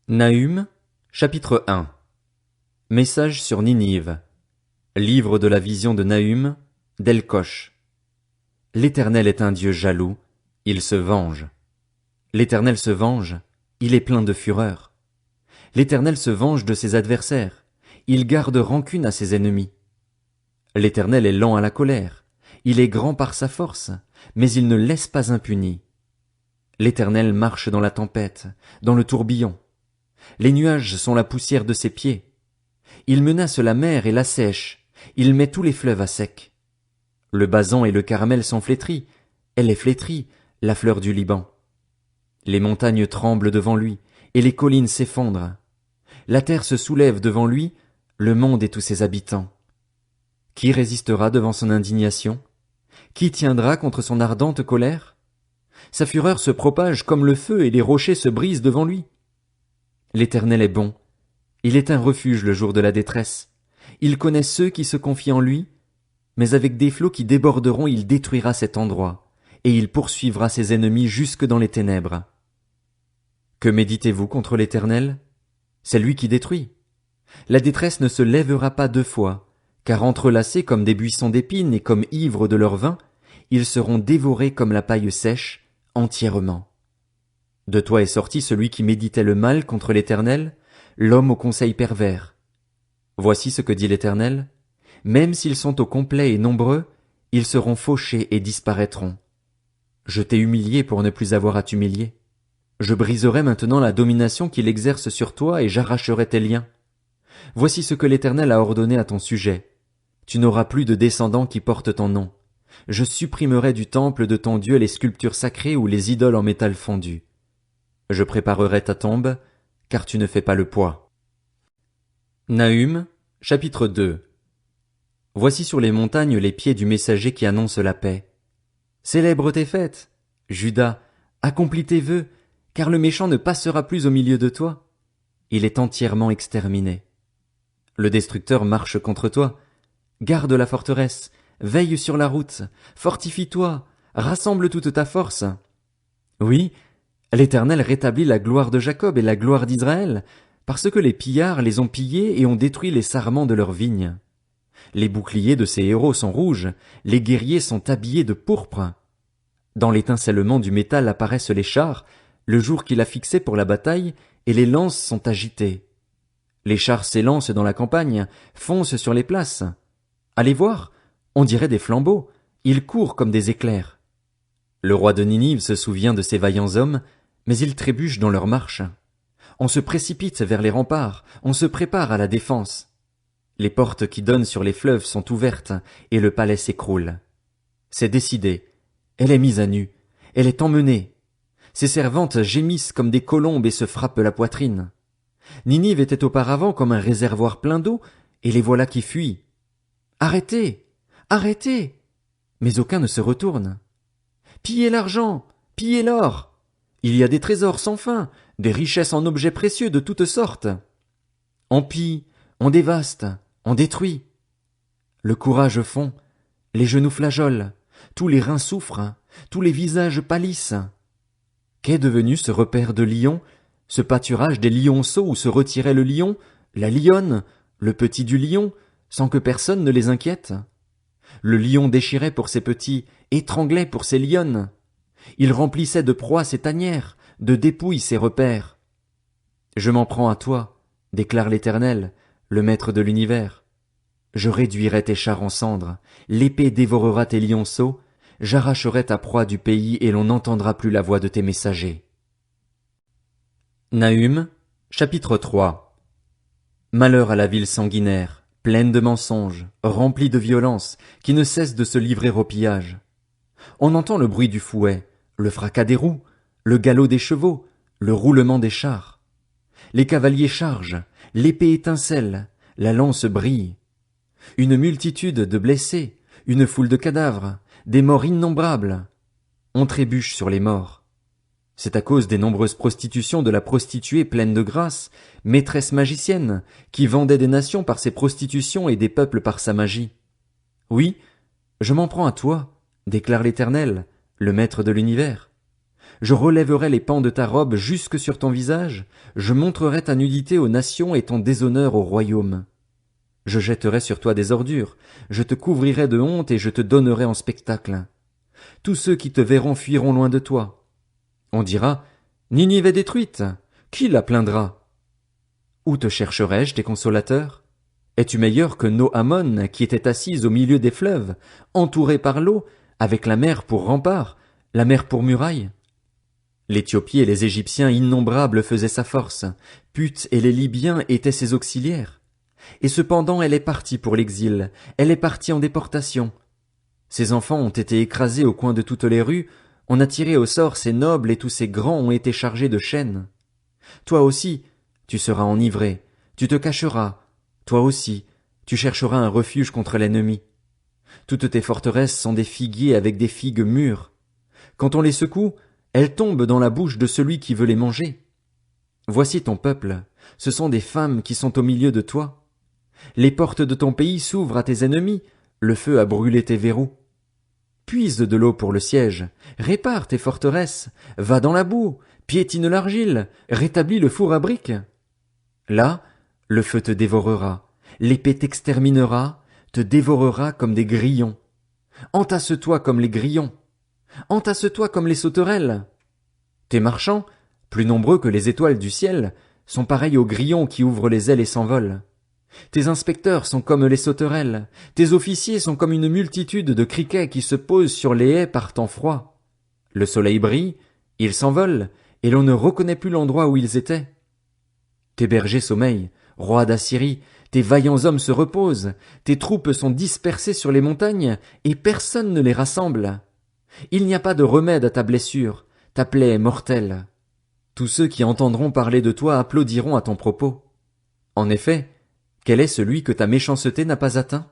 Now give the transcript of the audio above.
Nahum, chapitre 1. Message sur Ninive. Livre de la vision de Nahum, d'Elkosh. L'Éternel est un Dieu jaloux, il se venge. L'Éternel se venge, il est plein de fureur. L'Éternel se venge de ses adversaires, il garde rancune à ses ennemis. L'Éternel est lent à la colère, il est grand par sa force, mais il ne laisse pas impuni. L'Éternel marche dans la tempête, dans le tourbillon. Les nuages sont la poussière de ses pieds. Il menace la mer et l'assèche, il met tous les fleuves à sec. Le Basan et le Carmel sont flétris, elle est flétrie, la fleur du Liban. Les montagnes tremblent devant lui, et les collines s'effondrent. La terre se soulève devant lui, le monde et tous ses habitants. Qui résistera devant son indignation? Qui tiendra contre son ardente colère? Sa fureur se propage comme le feu et les rochers se brisent devant lui. L'Éternel est bon. Il est un refuge le jour de la détresse. Il connaît ceux qui se confient en lui, mais avec des flots qui déborderont, il détruira cet endroit, et il poursuivra ses ennemis jusque dans les ténèbres. Que méditez-vous contre l'Éternel? C'est lui qui détruit. La détresse ne se lèvera pas deux fois, car entrelacés comme des buissons d'épines et comme ivres de leur vin, ils seront dévorés comme la paille sèche, entièrement. De toi est sorti celui qui méditait le mal contre l'Éternel, l'homme au conseil pervers. Voici ce que dit l'Éternel. Même s'ils sont au complet et nombreux, ils seront fauchés et disparaîtront. Je t'ai humilié pour ne plus avoir à t'humilier. Je briserai maintenant la domination qu'il exerce sur toi et j'arracherai tes liens. Voici ce que l'Éternel a ordonné à ton sujet. Tu n'auras plus de descendants qui portent ton nom. Je supprimerai du temple de ton Dieu les sculptures sacrées ou les idoles en métal fondu. Je préparerai ta tombe, car tu ne fais pas le poids. Nahum, chapitre 2. Voici sur les montagnes les pieds du messager qui annonce la paix. Célèbre tes fêtes, Juda, accomplis tes vœux, car le méchant ne passera plus au milieu de toi. Il est entièrement exterminé. Le destructeur marche contre toi. Garde la forteresse, veille sur la route, fortifie-toi, rassemble toute ta force. Oui, l'Éternel rétablit la gloire de Jacob et la gloire d'Israël, parce que les pillards les ont pillés et ont détruit les sarments de leurs vignes. Les boucliers de ces héros sont rouges, les guerriers sont habillés de pourpre. Dans l'étincellement du métal apparaissent les chars, le jour qu'il a fixé pour la bataille, et les lances sont agitées. Les chars s'élancent dans la campagne, foncent sur les places. Allez voir, on dirait des flambeaux, ils courent comme des éclairs. Le roi de Ninive se souvient de ces vaillants hommes, mais ils trébuchent dans leur marche. On se précipite vers les remparts, on se prépare à la défense. Les portes qui donnent sur les fleuves sont ouvertes, et le palais s'écroule. C'est décidé. Elle est mise à nu. Elle est emmenée. Ses servantes gémissent comme des colombes et se frappent la poitrine. Ninive était auparavant comme un réservoir plein d'eau, et les voilà qui fuient. Arrêtez! Arrêtez! Mais aucun ne se retourne. Pillez l'argent! Pillez l'or! Il y a des trésors sans fin, des richesses en objets précieux de toutes sortes. On pille, on dévaste, on détruit. Le courage fond, les genoux flageolent, tous les reins souffrent, tous les visages pâlissent. Qu'est devenu ce repère de lions, ce pâturage des lionceaux où se retirait le lion, la lionne, le petit du lion, sans que personne ne les inquiète? Le lion déchirait pour ses petits, étranglait pour ses lionnes. Il remplissait de proies ses tanières, de dépouilles ses repères. Je m'en prends à toi, déclare l'Éternel, le maître de l'univers. Je réduirai tes chars en cendres, l'épée dévorera tes lionceaux, j'arracherai ta proie du pays et l'on n'entendra plus la voix de tes messagers. Nahum, chapitre 3. Malheur à la ville sanguinaire, pleine de mensonges, remplie de violence, qui ne cesse de se livrer au pillage. On entend le bruit du fouet, le fracas des roues, le galop des chevaux, le roulement des chars. Les cavaliers chargent, l'épée étincelle, la lance brille. Une multitude de blessés, une foule de cadavres, des morts innombrables. On trébuche sur les morts. C'est à cause des nombreuses prostitutions de la prostituée pleine de grâce, maîtresse magicienne, qui vendait des nations par ses prostitutions et des peuples par sa magie. Oui, je m'en prends à toi, déclare l'Éternel, le maître de l'univers. Je relèverai les pans de ta robe jusque sur ton visage, je montrerai ta nudité aux nations et ton déshonneur au royaume. Je jetterai sur toi des ordures, je te couvrirai de honte et je te donnerai en spectacle. Tous ceux qui te verront fuiront loin de toi. On dira, Ninive est détruite, qui la plaindra? Où te chercherai-je, tes consolateurs? Es-tu meilleur que Noamon, qui était assise au milieu des fleuves, entourée par l'eau, avec la mer pour rempart, la mer pour muraille? L'Éthiopie et les Égyptiens innombrables faisaient sa force, Put et les Libyens étaient ses auxiliaires. Et cependant elle est partie pour l'exil, elle est partie en déportation. Ses enfants ont été écrasés au coin de toutes les rues, on a tiré au sort ses nobles et tous ses grands ont été chargés de chaînes. Toi aussi, tu seras enivré, tu te cacheras, toi aussi, tu chercheras un refuge contre l'ennemi. Toutes tes forteresses sont des figuiers avec des figues mûres. Quand on les secoue, elles tombent dans la bouche de celui qui veut les manger. Voici ton peuple, ce sont des femmes qui sont au milieu de toi. Les portes de ton pays s'ouvrent à tes ennemis, le feu a brûlé tes verrous. Puise de l'eau pour le siège, répare tes forteresses, va dans la boue, piétine l'argile, rétablis le four à briques. Là, le feu te dévorera, l'épée t'exterminera, te dévorera comme des grillons. Entasse-toi comme les grillons. Entasse-toi comme les sauterelles. Tes marchands, plus nombreux que les étoiles du ciel, sont pareils aux grillons qui ouvrent les ailes et s'envolent. Tes inspecteurs sont comme les sauterelles, tes officiers sont comme une multitude de criquets qui se posent sur les haies par temps froid. Le soleil brille, ils s'envolent, et l'on ne reconnaît plus l'endroit où ils étaient. Tes bergers sommeillent, roi d'Assyrie, tes vaillants hommes se reposent, tes troupes sont dispersées sur les montagnes, et personne ne les rassemble. Il n'y a pas de remède à ta blessure, ta plaie est mortelle. Tous ceux qui entendront parler de toi applaudiront à ton propos. En effet, quel est celui que ta méchanceté n'a pas atteint?